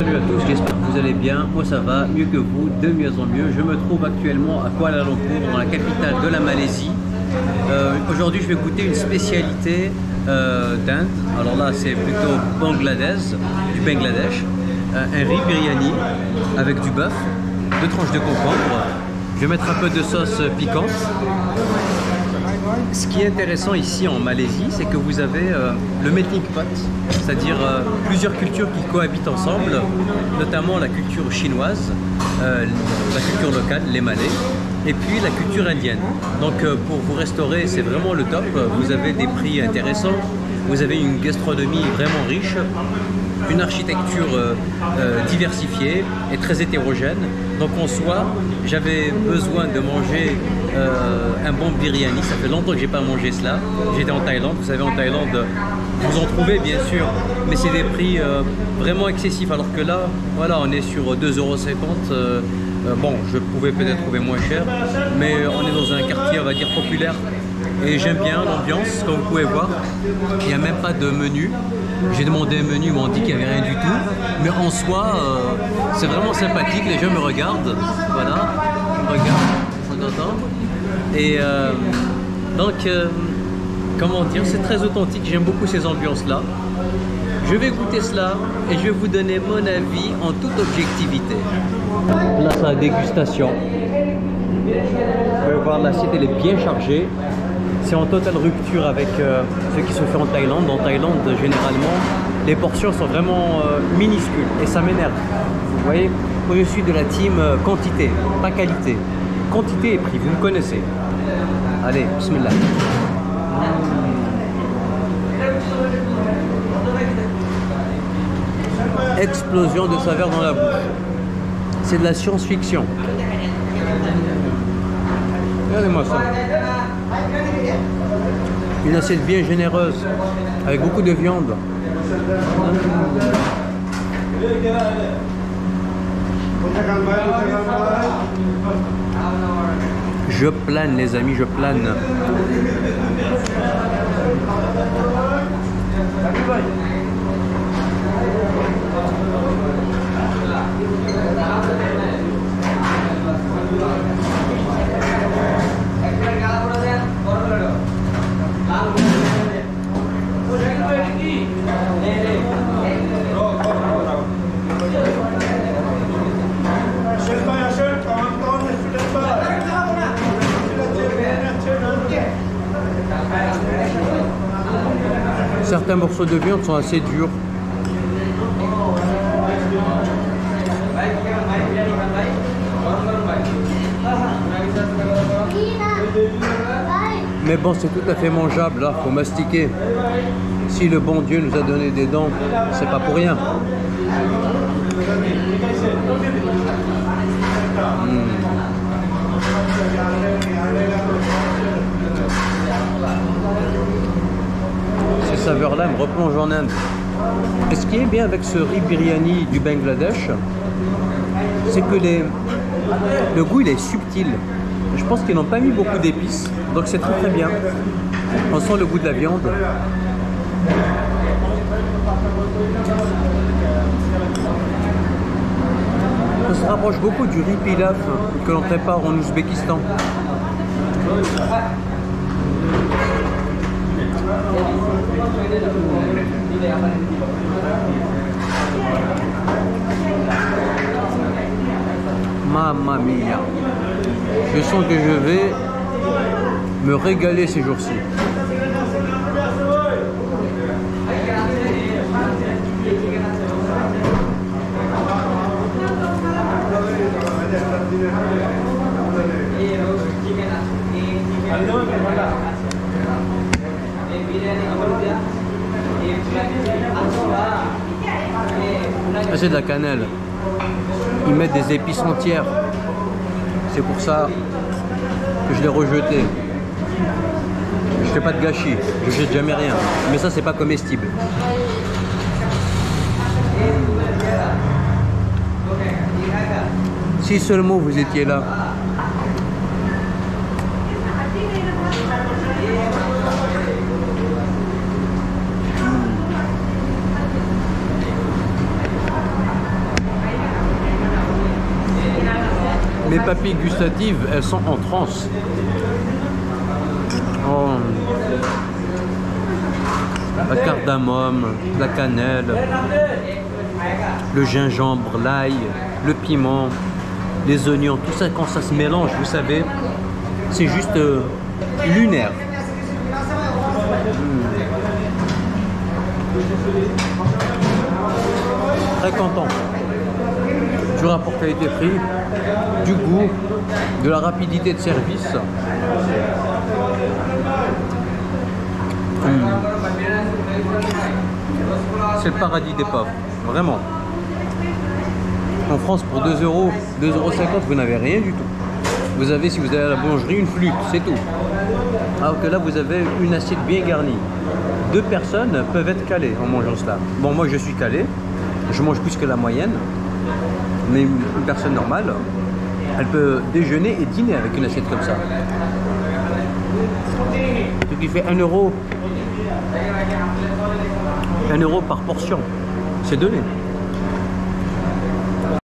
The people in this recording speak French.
Salut à tous, j'espère que vous allez bien. Moi ça va, mieux que vous, de mieux en mieux. Je me trouve actuellement à Kuala Lumpur, dans la capitale de la Malaisie. Aujourd'hui je vais goûter une spécialité d'Inde. Alors là c'est plutôt du Bangladesh. Un riz biryani avec du bœuf, 2 tranches de concombre. Je vais mettre un peu de sauce piquante. Ce qui est intéressant ici en Malaisie, c'est que vous avez le melting pot, c'est-à-dire plusieurs cultures qui cohabitent ensemble, notamment la culture chinoise, la culture locale, les Malais, et puis la culture indienne. Donc pour vous restaurer, c'est vraiment le top. Vous avez des prix intéressants, vous avez une gastronomie vraiment riche, une architecture diversifiée et très hétérogène. Donc en soi, j'avais besoin de manger un bon biryani. Ça fait longtemps que j'ai pas mangé cela. J'étais en Thaïlande. Vous savez, en Thaïlande, vous en trouvez bien sûr, mais c'est des prix vraiment excessifs. Alors que là, voilà, on est sur 2,50 €. Bon, je pouvais peut-être trouver moins cher, mais on est dans un quartier, on va dire, populaire. Et j'aime bien l'ambiance, comme vous pouvez voir. Il n'y a même pas de menu. J'ai demandé un menu, ils m'ont dit qu'il n'y avait rien du tout. Mais en soi, c'est vraiment sympathique. Les gens me regardent. Voilà, ils me regardent, ils sont contents. Et donc, comment dire, c'est très authentique. J'aime beaucoup ces ambiances-là. Je vais goûter cela et je vais vous donner mon avis en toute objectivité. Place à la dégustation. Vous pouvez voir, l'assiette elle est bien chargée. C'est en totale rupture avec ce qui se fait en Thaïlande. En Thaïlande, généralement, les portions sont vraiment minuscules et ça m'énerve. Vous voyez, moi je suis de la team quantité, pas qualité. Quantité et prix, vous me connaissez. Allez, bismillah. Explosion de saveurs dans la bouche. C'est de la science-fiction. Regardez-moi ça. Une assiette bien généreuse, avec beaucoup de viande. Je plane les amis, je plane. Certains morceaux de viande sont assez durs. Mais bon, c'est tout à fait mangeable, là, faut mastiquer. Si le bon Dieu nous a donné des dents, c'est pas pour rien. Ces saveurs-là me replongent en Inde. Et ce qui est bien avec ce riz biryani du Bangladesh, c'est que le goût il est subtil. Je pense qu'ils n'ont pas mis beaucoup d'épices, donc c'est très très bien. On sent le goût de la viande. Ça se rapproche beaucoup du riz pilaf que l'on prépare en Ouzbékistan. Mamma mia. Je sens que je vais me régaler ces jours-ci. C'est de la cannelle. Ils mettent des épices entières. C'est pour ça que je l'ai rejeté. Je fais pas de gâchis. Je jette jamais rien. Mais ça, c'est pas comestible. Si seulement vous étiez là. Mes papilles gustatives, elles sont en transe. Oh. La cardamome, la cannelle, le gingembre, l'ail, le piment, les oignons, tout ça quand ça se mélange, vous savez, c'est juste lunaire. Très content du rapport qualité-prix, du goût, de la rapidité de service. C'est le paradis des pauvres, vraiment. En France, pour 2 euros, 2,50 €, vous n'avez rien du tout. Vous avez, si vous allez à la boulangerie, une flûte, c'est tout. Alors que là, vous avez une assiette bien garnie. 2 personnes peuvent être calées en mangeant cela. Bon, moi, je suis calé. Je mange plus que la moyenne. Mais une personne normale, elle peut déjeuner et dîner avec une assiette comme ça. Ce qui fait 1 euro. 1 € par portion. C'est donné.